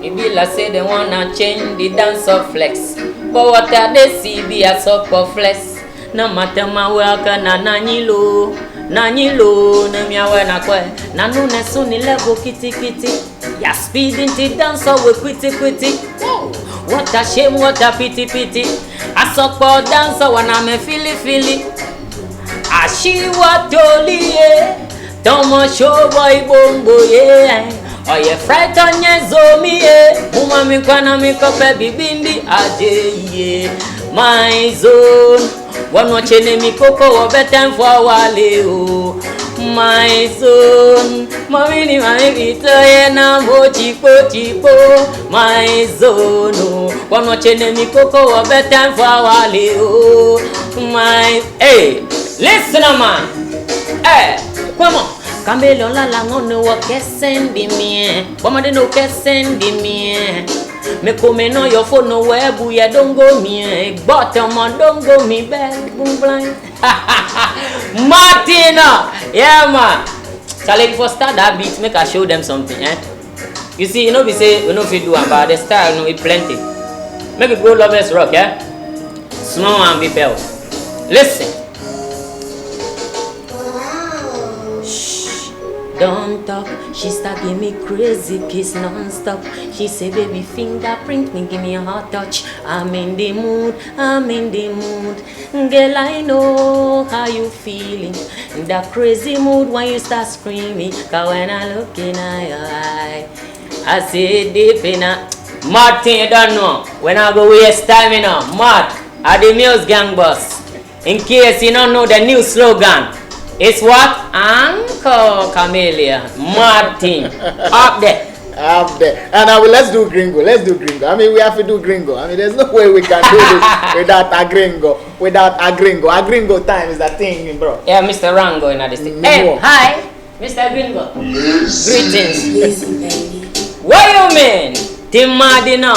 It be like say they wanna change the dance of flex. But what are they see be a soap of flex. No matter my work na nanilo. Nanilo na miawe na kwe. Nanu ne suni level kitty kitty. Ya speeding to dance we quitty quitty. Whoa. What a shame, what a pity pity. I suck for dancer when I'm a feely. Ashi watoli ye. Tomo show boy bongo ye. Oh ye frighten ye zomi ye. Muma mi kwana mi kope bibindi aje ye. My zone. One watch mi koko wa better for wale o. My zone. Mami mami vito ye na mo chipo. My zone. One watch mi koko wa better for wale o. My hey, listen man. Hey, come on. Kamelo la ngono wa kesendi mie. Bomade no kesendi mie. Me come no your phone no webu ya dongo mie. Bottom on dongo mi bell boom blind. Martina, yeah man. Charlie, before start that beat, make I show them something, eh? You see, you know we say we no fit do am, but the style no it plenty. Make it go lovers rock, yeah? Small and be bell. Listen. Don't talk, she start give me crazy kiss non-stop. She say baby fingerprint me, give me a hot touch. I'm in the mood. Girl, I know how you feeling. In that crazy mood when you start screaming. Cause when I look in your eye, I see deep in a Martin, you don't know. When I go waste time, you know. Mark, at the Mills Gang Boss. In case you don't know the new slogan. It's what? Uncle Chameleon Martin. Up there. And let's do gringo. I mean, we have to do gringo. I mean, there's no way we can do this without a gringo. A gringo time is that thing, bro. Yeah, Mr. Rango in this thing. Hey, hi, Mr. Gringo. Greetings. What you mean? Tim Madina.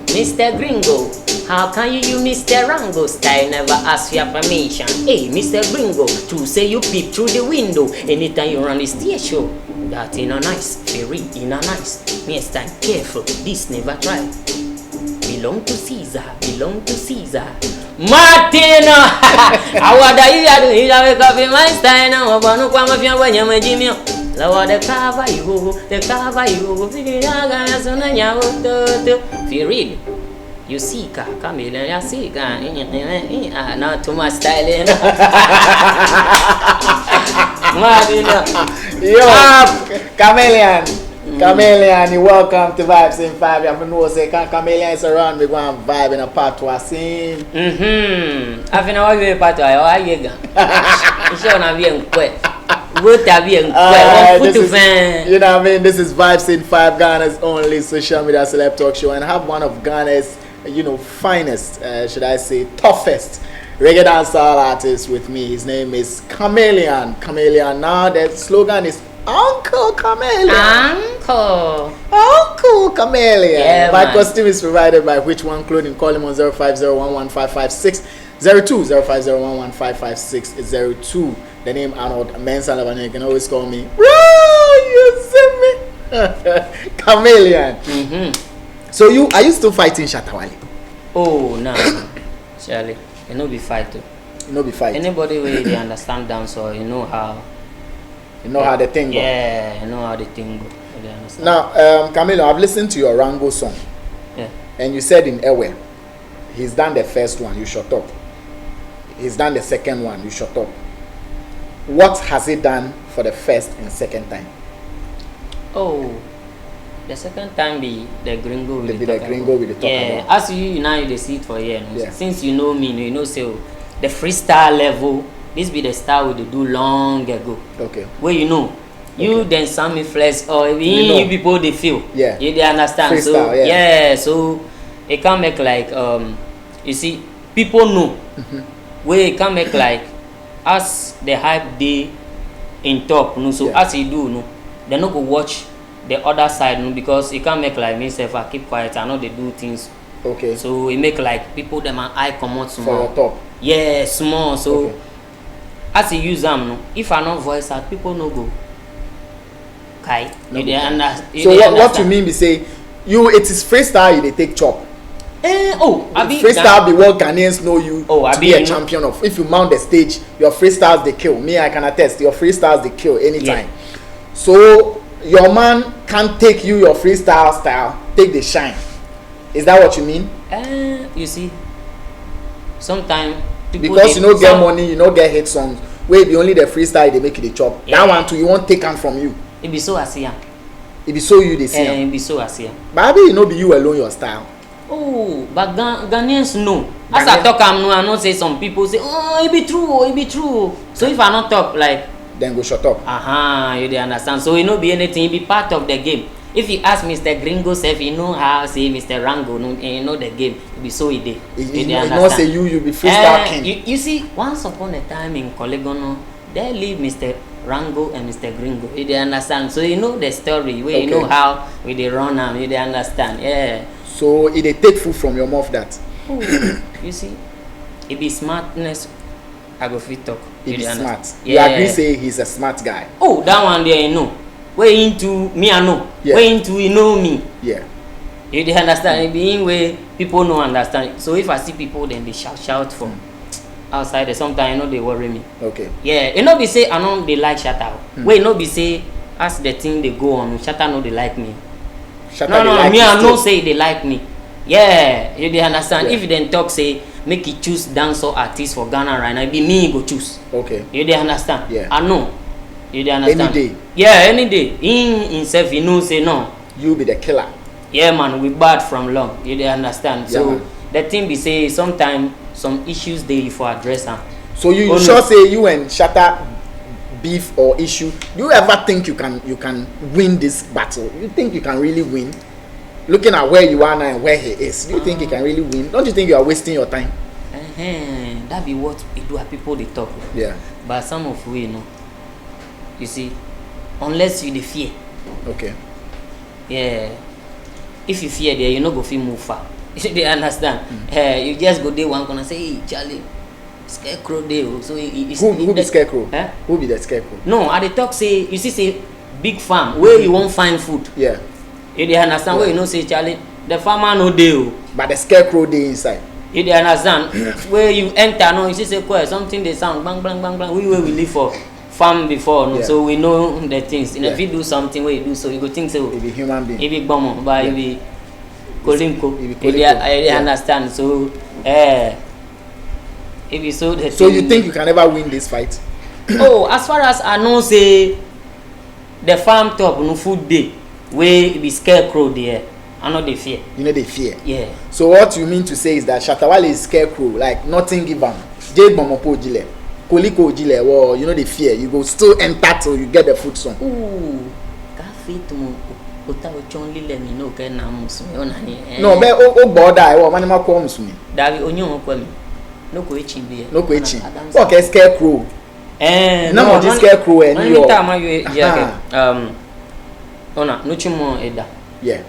Mr. Gringo. How can you use Mr. Rango style? Never ask your permission. Hey, Mr. Gringo, to say you peep through the window anytime you run the stage show. That ain't a nice, very in a nice. Next time, careful, this never try. Belong to Caesar. Martina! I want to hear wake up in my style now. I want to come up here when you're my Jimmy. La wa de cover you. If you read. You see, Chameleon, you see, not too much styling. Yo, Chameleon, you welcome to Vibes in 5. You know, say, Chameleon is around, we go and vibe in a part to a scene. I think I will part to a year. It's not being quick. You know what I mean? This is Vibes in 5, Ghana's only social media celeb talk show, and I have one of Ghana's finest, should I say, toughest reggae dancehall artist with me. His name is Chameleon. Now the slogan is Uncle Chameleon. Uncle Chameleon. Yeah, my costume is provided by Which One Clothing. Call him on 05011555602, 05011555602. The name Arnold Mensa Lavanya. You can always call me. You see me? Chameleon. So are you still fighting Shatawale? Oh no, Charlie, you know be fight too. You know be fight. Anybody where they understand dance or you know how. You know how the thing go. Yeah, you know how the thing go. They understand. Now, Chameleon, I've listened to your Rango song. Yeah. And you said in Ewe, he's done the first one, you shut up. He's done the second one, you shut up. What has he done for the first and second time? Oh, the second time be the gringo with the gringo with the talk yeah, about. as you now you see it for here. Yeah. Since you know me, you know say the freestyle level. This be the style we do long ago. Okay. Where you know, you then Sammy Flex or even you people they feel. Yeah. You they understand. Freestyle, so yeah. So it can make like you see people know where it can make like as the hype day in top. No, so as you do, no, they no go watch the other side, no, because it can make like myself I keep quiet. I know they do things. Okay. So it make like people them eye come out small. For your top. Yeah, small. So as you use them, no, if I not voice out, people no go. Okay. So what you mean be say it is freestyle you dey take chop. Freestyle be what Ghanaians know you to be a champion of. If you mount the stage, your freestyles they kill. Me, I can attest. Your freestyles they kill anytime. Yeah. So your man can't take you your freestyle style, take the shine. Is that what you mean? You see, sometimes because you don't get money, you don't get hit songs. Where be only the freestyle they make you the chop. Yeah. That one too, you won't take them from you. It be so asiya. It be so you they see. It be so asiya. But I be be you alone your style. Oh, but Ghanaians know. As I talk, I know say some people say, oh, it be true, it be true. So if I not talk like, then go shut up. You dey understand. So it no be anything. It be part of the game. If you ask Mr. Gringo self, you know how say Mr. Rango, you know the game. It be so it dey. You know say you be freestyle king. You see, once upon a time in Kolegono, they leave Mr. Rango and Mr. Gringo. You dey understand. So you know the story. Where you know how we dey run am. You dey understand. Yeah. So it they take food from your mouth that. You see, it be smartness. I go fit talk. He be smart. Yeah. You agree say he's a smart guy. Oh, that one there you know. Way into me I know. Yeah. Way into you know me. Yeah. You dey understand? It be in way people no understand. So if I see people then they shout from outside there, sometimes you know they worry me. Okay. Yeah. You know be say I know they like shatter. Way no be say as the thing they go on, shatter no they like me. Shatter No, like me I know say they like me. Yeah, you dey understand. Yeah. If you then talk say make you choose dance or artist for Ghana right now, it be me go choose. Okay. You dey understand? Yeah. I know. You dey understand? Any day. Yeah, any day. In himself, you know say no. You be the killer. Yeah, man, we bad from long. You dey understand? Yeah, So man. the thing be say sometimes some issues they for address them. So you sure say you and Shatta beef or issue? Do you ever think you can win this battle? You think you can really win? Looking at where you are now and where he is, do you think you can really win? Don't you think you are wasting your time? That be what it do people they talk. Yeah. But some of we know. You see, unless you the fear. Okay. Yeah. If you fear there, you no go feel move far. They understand. You just go there one corner say, hey, Charlie, scarecrow there. So who be scarecrow? Who be the scarecrow? No, I dey talk say you see say big farm where you won't find food. Yeah. You dey understand where you know say Charlie, the farmer no dey. But the scarecrow dey inside. You dey understand where you enter no you see say something dey sound bang bang bang bang. We live for farm before no, yeah. so we know the things. And yeah. if you do something where you do so you go think say he be human being. He be gbomo, but he be kolinko. I understand. So if you so the so you think you can never win this fight? Oh, as far as I know say the farm top no food day where it be scarecrow there. I know they fear. You know they fear. Yeah. So what you mean to say is that Shatta Wale is scarecrow, like nothing given. Jade Momopo Jile, Koliko Jile, well, you know they fear. You go still enter till you get the food song. Ooh, cafe to mo ota ochonli le mi no ke na musumi ona ni. No, be o border e wo manima ko musumi. Davi onyo ko mi. No ko echi bi. No ko echi. Okay, scarecrow. No, this scarecrow and you. Ona no chimo eda. Yeah.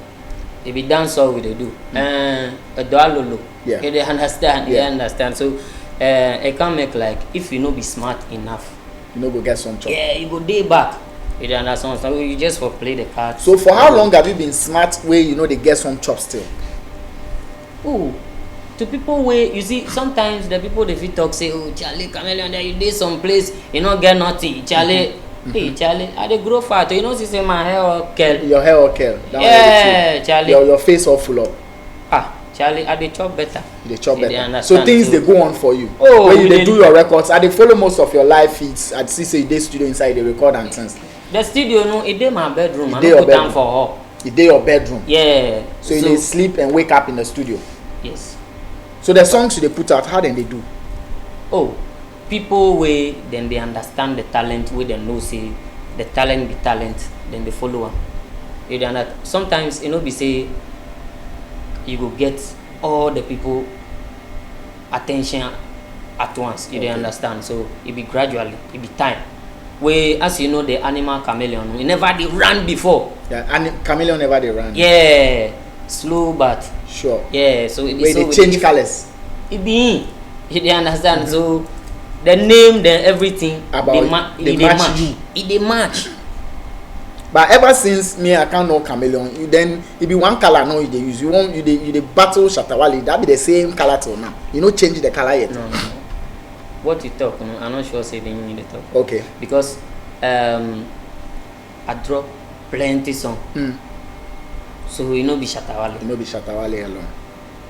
If we dance all we they do. A doalolo. Yeah. You understand? Yeah. You understand? So I can make like if you no be smart enough. You know go get some chop. Yeah, you go day back. You understand? So you just for play the card. So for how long have you been smart where you know they get some chop still? Oh, to people where you see sometimes the people they fit talk say, oh Charlie, Chameleon there you did some place, you know get nothing. Charlie, hey Charlie, I dey grow fat. You know see say my hair all curl. Your hair all curl. Yeah, Charlie. Your face all full up. Charlie, I dey chop better. They chop better. So things they go on for you. Oh, when you they do your records, I they follow most of your live feeds. I see say they studio inside they record and things. The studio no, it dey my bedroom. I no put down for her. It dey your bedroom. Yeah. So you dey sleep and wake up in the studio. Yes. So the songs they put out, how then they do? Oh, people way then they understand the talent, where they know say the talent be talent, then they follow am. You know that sometimes you know be say you go get all the people attention at once. You don't understand. So it be gradually, it be time. Where as you know the animal chameleon, you never they ran before. Yeah, and chameleon never they ran. Yeah, slow but sure. Yeah, so it be where so they change colors. It be you dey understand. So the name, the everything about they match. It they match. But ever since me I can't know chameleon, you then it be one color now you dey use. You won't you dey battle Shatawale, that be the same color till now. You no change the color yet. No. What you talk, no, I'm not sure say they need to talk. Okay. Because I drop plenty song. So you know be Shatawale. You no be Shatawale alone.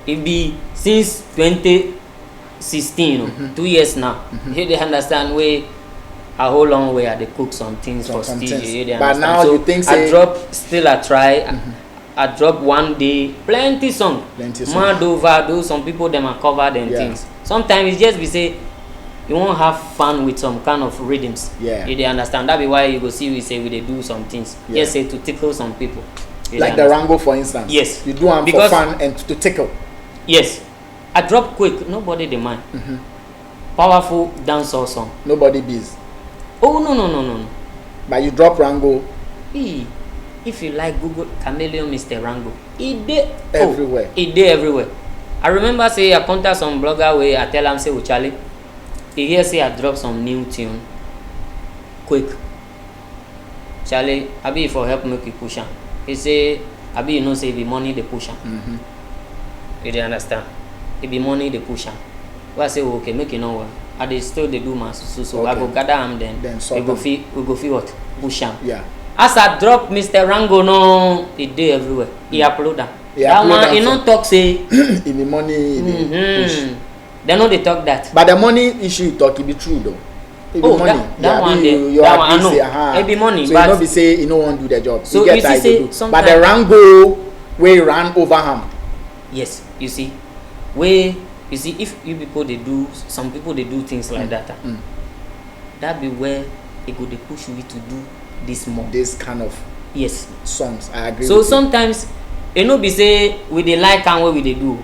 It be since 2016, you know, 2 years now. You they understand way a whole long way I dey cook some things for studio. But now so you think I drop still I try. I drop one day plenty song. Mad over do some people them are cover them things. Sometimes it's just be say you won't have fun with some kind of rhythms. Yeah. You they understand. That be why you go see we say we they do some things. Just say to tickle some people. Like the Rango for instance. Yes. You do them for fun and to tickle. Yes. I drop quick, nobody demand. Powerful dancehall song. Nobody bees. Oh no. But you drop Rango. If you like Google Chameleon Mr. Rango, it dey everywhere. It dey everywhere. I remember say I contact some blogger where I tell him say with Charlie, he hear say I drop some new tune. Quick. Charlie, I be for help make you push am. He say, I be you know say the money they push am. You dey understand? It be money they push am. Well, I say okay, make you know what. I dey still they do my so I go gather am then we go feel what push am. Yeah. As I drop Mr. Rango no, it dey everywhere. He upload am. That one he no talk say in the money push. They know they talk that. But the money issue you talk it be true though. It be money. That one I know. It be money. So you no be say you no want do the job. So you see say but the Rango wey ran over him. Yes, you see. Where you see if you people they do some people they do things like that. That be where it go they push you to do this more. This kind of songs. I agree. So sometimes you know be say we they like and what we they do.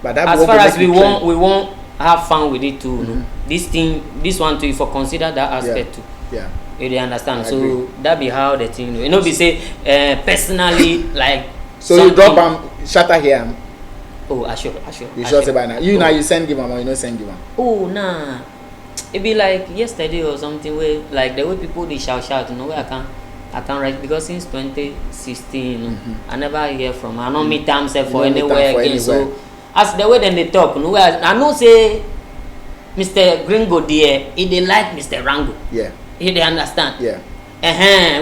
But that as far as we won't have fun with it too. This one too, if you consider that aspect too. Yeah. You they understand. So that be how the thing. You know be say personally like. So you drop shatter here. Oh, I sure. You sure say by now. You now you send give am or you no send give am. Oh nah. It be like yesterday or something where like the way people they shout, you know where I can't write because since 2016 I never hear from her. I don't meet them for anywhere again. So as the way then they talk, you know, I know say Mr. Gringo there, he they like Mr. Rango. Yeah. He they understand. Yeah.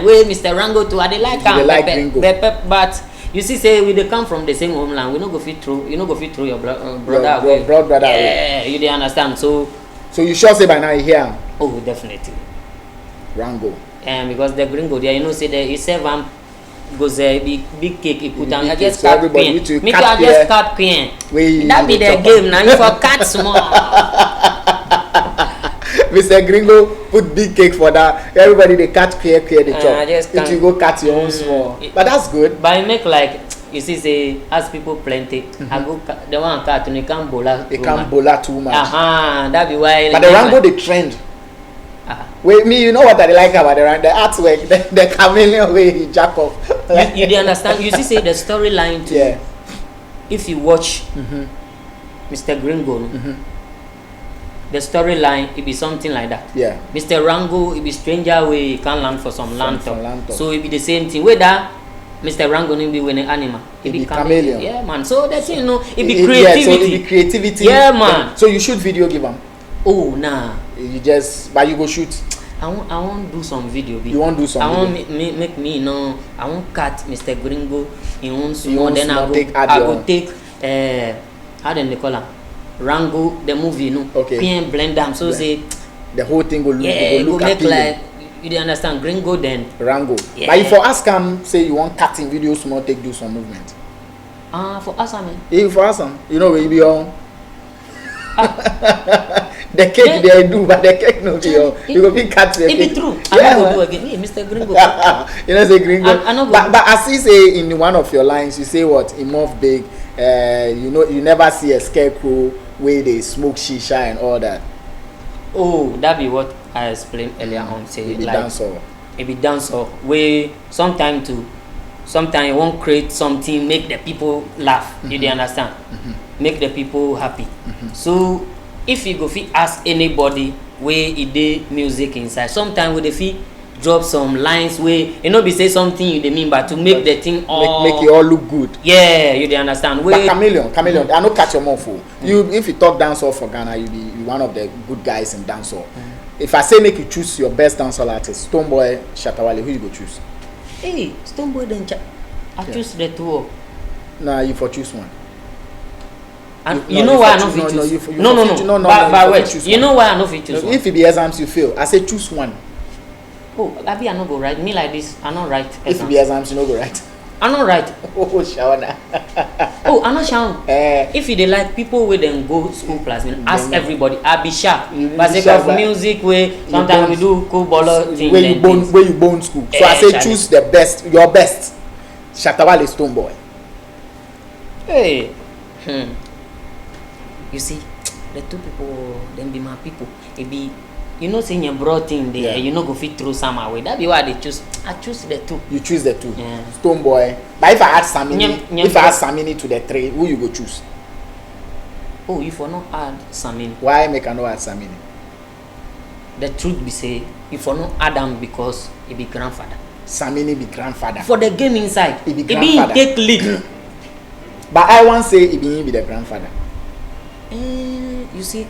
Where Mr. Rango too, I they like him. They like Gringo. But you see, say we they come from the same homeland. We no go fit through. You no go fit through your brother away. Brother away. Yeah, you they understand. So you sure say by now you hear him? Oh, definitely. Rango. Because the Gringo there, you know, say that he serve him goes big cake. He put down. I just so cut everybody queen. Me too. I just cut queen. That be the game now. You for cut small. Mr. Gringo put big cake for that. Everybody they cut clear the chop. You go cut your own small. But that's good. But I make like you see say as people plenty, I go the one cut and you can't bola. They can't bola too much. That be why. But the Rango the trend. Wait, me, you know what I like about the artwork, the chameleon way he jack off. you do understand? You see say the storyline too. Yeah. If you watch Mr. Gringo. The storyline it be something like that. Yeah. Mr. Rango it be stranger way he can land for some land talk. So it be the same thing. Whether Mr. Rango no be winning animal. It be chameleon. Yeah man. So that's you know it be creativity. Yeah, so it be creativity. Yeah man. So you shoot video give them. Oh nah. You just but you go shoot. I want do some video. You want do some I video? want make me know. I want cut Mr. Gringo in one small. Then I go take how then they call him? Rango the movie, no. Okay. PM blend them so say the whole thing go look. Yeah, go make like you dey understand Gringo then. Rango. Yeah. But if for ask him say you want cutting video small take do some movement. For us I mean. If for ask him, you know where you be on. The cake they do, but the cake no be on. You go be cut the cake. It be true. I no go do again. Hey, Mr. Gringo. You know say Gringo. I no go. But as you say in one of your lines, you say what? It move big. You know you never see a scarecrow where they smoke shisha and all that. Oh, that be what I explained earlier on. Say it be like dancer. It be dancer. Where sometimes you won't create something make the people laugh. You dey understand? Make the people happy. So if you go fit ask anybody where it dey music inside, sometimes we dey fit drop some lines where you know be say something you dey mean, but to make the thing all make it all look good. Yeah, you dey understand. But chameleon, I no catch your mouth for you. If you talk dancehall for Ghana, you be one of the good guys in dancehall. If I say make you choose your best dancehall artist, Stonebwoy, Shatta Wale, who you go choose? Hey, Stonebwoy then I choose the two. Nah, you for choose one. And you know why I no fit choose? No. But wait, you know why I no fit choose one? If it be exams you fail, I say choose one. Oh, maybe I no go write me like this. I no write. If it be exams, you no go write. I no write. Oh, Shawana. Oh, I no shout. If you dey like people wey dem go school class, ask everybody. I be sharp. But say of music wey sometimes we do cool baller thing. Where you born school. So I say choose the best, your best. Shatta Wale, Stonebwoy. Hey. You see, the two people, them be my people. It be, you know, saying you brought in there, you know, go fit through some away. That be why they choose. I choose the two. You choose the two. Yeah. Stonebwoy. But if I add Samini to the three, who you go choose? Oh, if you not add Samini. Why make I not add Samini? The truth be say, if you not add them because he be grandfather. Samini be grandfather. For the game inside, he be grandfather. He take lead. But I want say he be the grandfather. You see,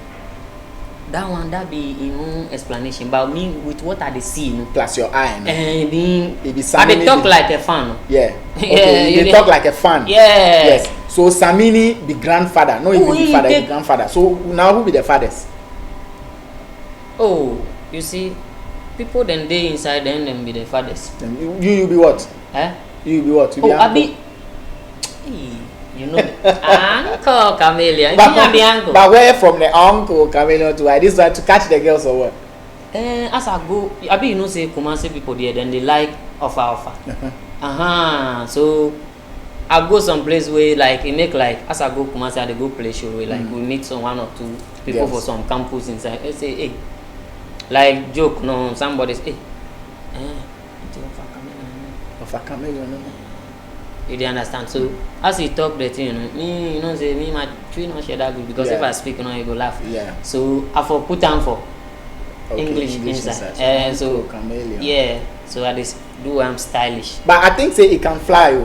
that be in own explanation. But me with what I see, you know, plus your eye. No? I dey talk like a fan. Yeah. Okay. You talk like a fan. Yeah. Yes. So Samini be grandfather, no even the father, be grandfather. So now who be the fathers? Oh, you see, people then they inside them be the fathers. You be what? You be what? You be I be. You know, Uncle Chameleon. But where from the Uncle Chameleon to this one to catch the girls or what? As I go, I be you know say Kumasi people there, then they like offer. So I go some place where like it make like as I go Kumasi, I go play show where like we meet some one or two people for some campus inside. They say, hey, like joke, no, somebody say, hey, offer Chameleon, no. You dey understand? So as he talk the thing, me, you know, say me my tree not share that good because if I speak, you know, you go laugh. Yeah. So I for put on for English inside. So Chameleon. Yeah. So I just do stylish. But I think say it can fly.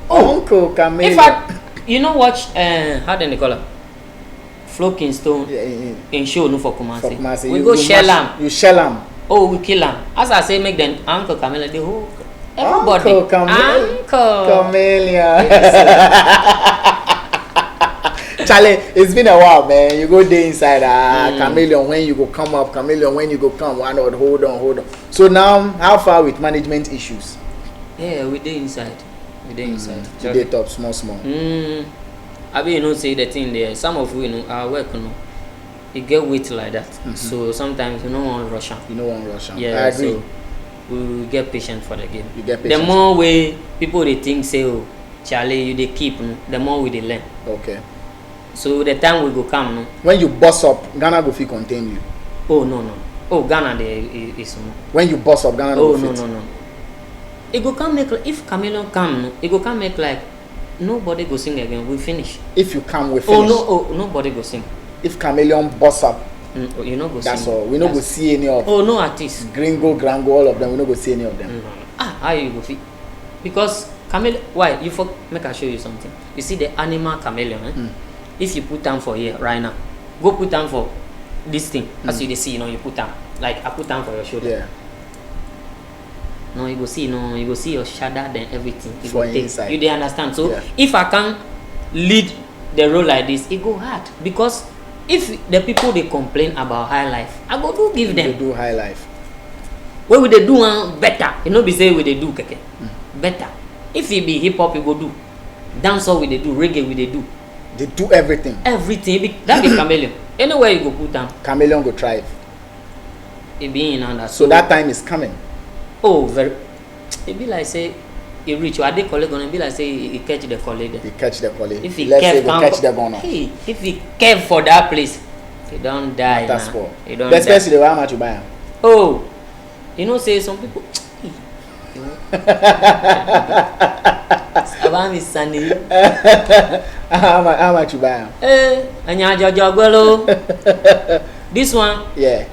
Uncle Chameleon. If I, you know, watch how then they call it? Flo Kingston in show no for Kumasi. We go shell am. You shell am. Oh, we kill am. As I say, make them Uncle Chameleon the whole. Everybody. Uncle Chameleon. Charlie, it's been a while, man. You go there inside Chameleon when you go come up, Chameleon when you go come. Hold on. So now, how far with management issues? Yeah, we dey inside. We dey top small. I mean, you know, say the thing there. Some of we, you know, our work, you know, it get weight like that. So sometimes you don't want to rush on. Yeah, I agree. So, we get patient for the game. The more way people they think say, oh, Charlie, you they keep, the more we they learn. Okay. So the time we go come, no. When you boss up, Ghana go fit contain you. Oh no. Oh, Ghana is more. When you boss up, Ghana go fit. No. It go come make if Chameleon come, no, it go come make like nobody go sing again. We finish. If you come, we finish. Nobody go sing. If Chameleon boss up. You know go that's sing. all. We no go see any of. Oh no artists. Gringo, all of them. We no go see any of them. How you go fit? Because Chameleon. Why you for? Make I show you something. You see the animal chameleon. If you put them for here right now, go put them for this thing. As you see, you know, you put them. Like I put them for your shoulder. Yeah. No, you go see. No, you go see your shadow then everything. You for go take. Inside. You dey understand? So if I can lead the role like this, it go hard because. If the people they complain about high life, I go do give them. They do high life. What would they do better? You know, be say we they do keke better. If it be hip hop, you go do. Dancehall we they do, reggae we they do. They do everything. Everything. That be Chameleon. Anywhere you go put them. Chameleon go thrive. It be in under. So that time is coming. Oh, very. It be like say. He reach you, they colleague gonna be like say he catch the colleague. He catch the colleague. If he catch the gunner. Hey, if he care for that place, he don't die. That's what. He don't. Best person, how much you buy him? Oh, you know, say some people. About me Sunday. How much you buy him? This one. Yeah.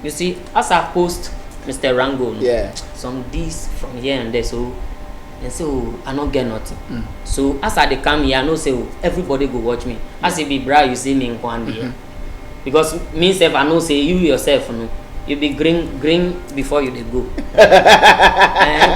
You see, as I post Mr. Rango. No? Yeah. Some D's from here and there, so I not get nothing. So as I dey come here, I know say everybody go watch me. As it be bra, you see me in one day. Because me self, I know say you yourself, no, you be green before you dey go.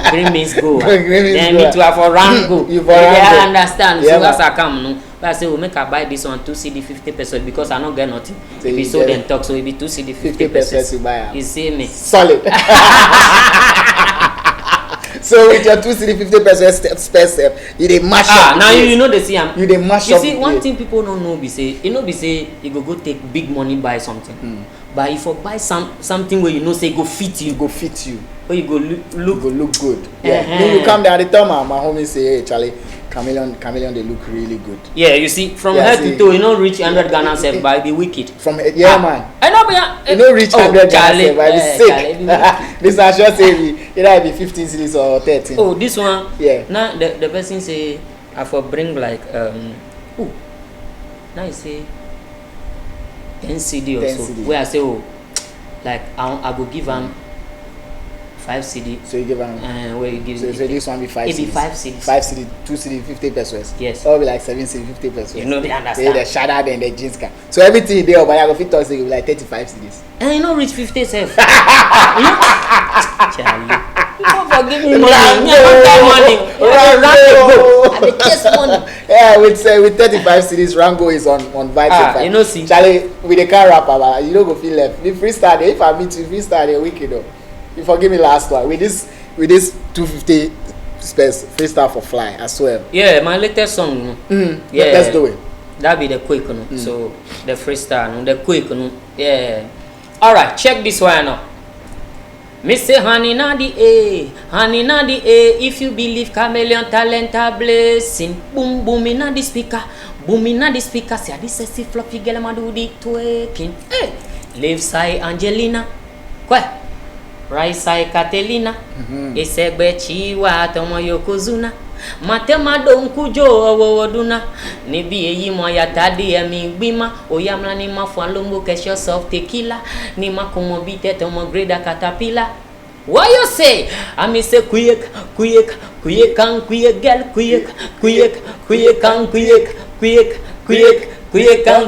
Green means go. Then me too have for Rango. You for Rango. Yeah, I understand. Yeah, so as I come, no, but I say, make I buy this one 2 CD 50% because I not get nothing. So if you you so then talk, so it be 2 CD 50%. You buy am. You see me? Solid. So with your 2 CD 50% space, you dey mash up. Now you know they see am. You dey mash you up. See one thing people don't know be say, you go take big money buy something. But if you buy something where you know say go fit you, or you go look good. Yeah. Then you come down the time, my homie say, hey Charlie, Chameleon they look really good. Yeah, you see, from head to toe, you know reach 100 Ghana cents by the wicked. Man. I know, but you know reach 100 Ghana cents by the sick. This I just say either be 15 cities or 13. Oh, this one. Yeah. Now the person say I for bring like now you say 10 CD or 10 so. CD. Where I say like I go give him 5 CD. So you give him where you give so this one be 5 it CD. be 5 CD. 5 CD, 2 CD, 50 pesos. Yes. Or be like 7 CD, 50 pesos. You know they understand. The shadow and the jeans can. So everything there, but I go fit talk say you be like 35 CDs. And you know reach 50 self. Charlie. You don't forgive me money. Rango. I dey chase money. Yeah, with 35 CDs, Rango is on Vibes. You know see. Charlie, with the car rapper, you don't go feel left. The freestyle, if I meet you, freestyle a week, you forgive me last one. With this 250 space freestyle for Fly, I swear. Yeah, my latest song. Yeah, let's do it. That be the quick one. So the freestyle, the quick one. Yeah. All right, check this one now. Me say honey na the A, if you believe Chameleon talent a blessing. Boom boom inna the speaker, say this sexy fluffy girl ma do the twerking. Hey, left side Angelina, right side Catalina, esegbe chiwa tomo yokozuna. Matema don kujo owoduna nibi eyi mo ya tadi emi gbima oyamla ni ma fun longo kesho soft tequila ni ma komo bi tete mo grade caterpillar. What you say? I me say quick girl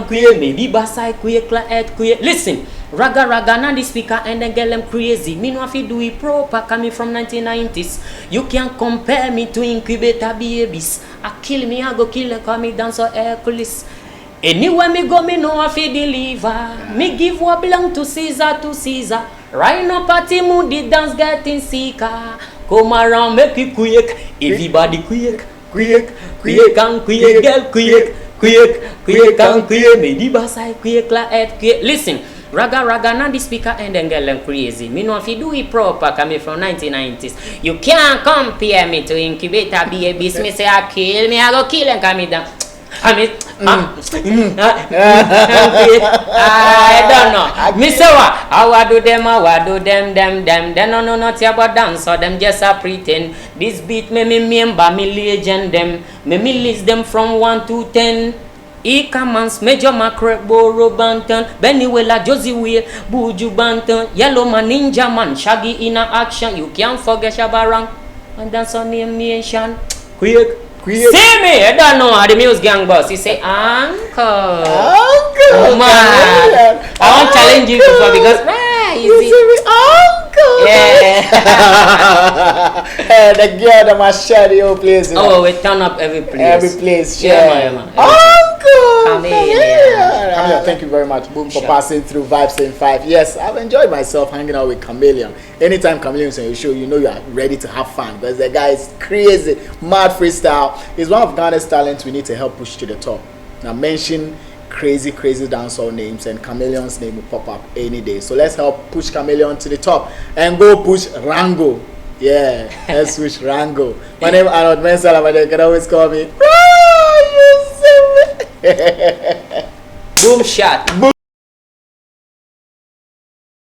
quick maybe basai quick la et quick. Listen, raga na the speaker and then get them crazy. Me no fi do it proper coming from 1990s. You can't compare me to incubator babies. I kill me, I go kill and call me dancer Hercules. Anywhere me go, me know I fi deliver. Me give what belong to Caesar. Right now party mood, the dance getting sicker. Come around, make it quick. Everybody quick and quick, girl quick and quick. Maybe basai quick la et quick. Listen. Raga na the speaker and then get them crazy. Me know if you do it proper coming from 1990s. You can't compare me to incubator babies. Me say I kill me, I go kill and come down. I mean, I don't know. Me say what? How do them? Them. They no nothing about dance, so them just a pretend. This beat me remember me legend them. Me list them from 1 to 10. Ikamans, Major Macre, Boro Banton, Benny Wella, Josie Wheel, Buju Banton, Yellow Man, Ninja Man, Shaggy in action. You can't forget Shabarang. And that's on nation. Quick. See me, I don't know how the music gang boss. He say, Uncle. Oh man. I won't challenge you before because, you see. Uncle. Yeah. The girl that my shadow place. Oh, we turn up every place. Every place, yeah. Man. Chameleon, thank you very much, Boom, for passing through Vibes in 5. Yes, I've enjoyed myself hanging out with Chameleon. Anytime Chameleon is on your show, you know you are ready to have fun because the guy is crazy, mad freestyle. He's one of Ghana's talents we need to help push to the top. Now mention crazy dancehall names and Chameleon's name will pop up any day. So let's help push Chameleon to the top and go push Rango. Yeah, let's push Rango. My name is Arnold Mensala, but they can always call me. Boom shot.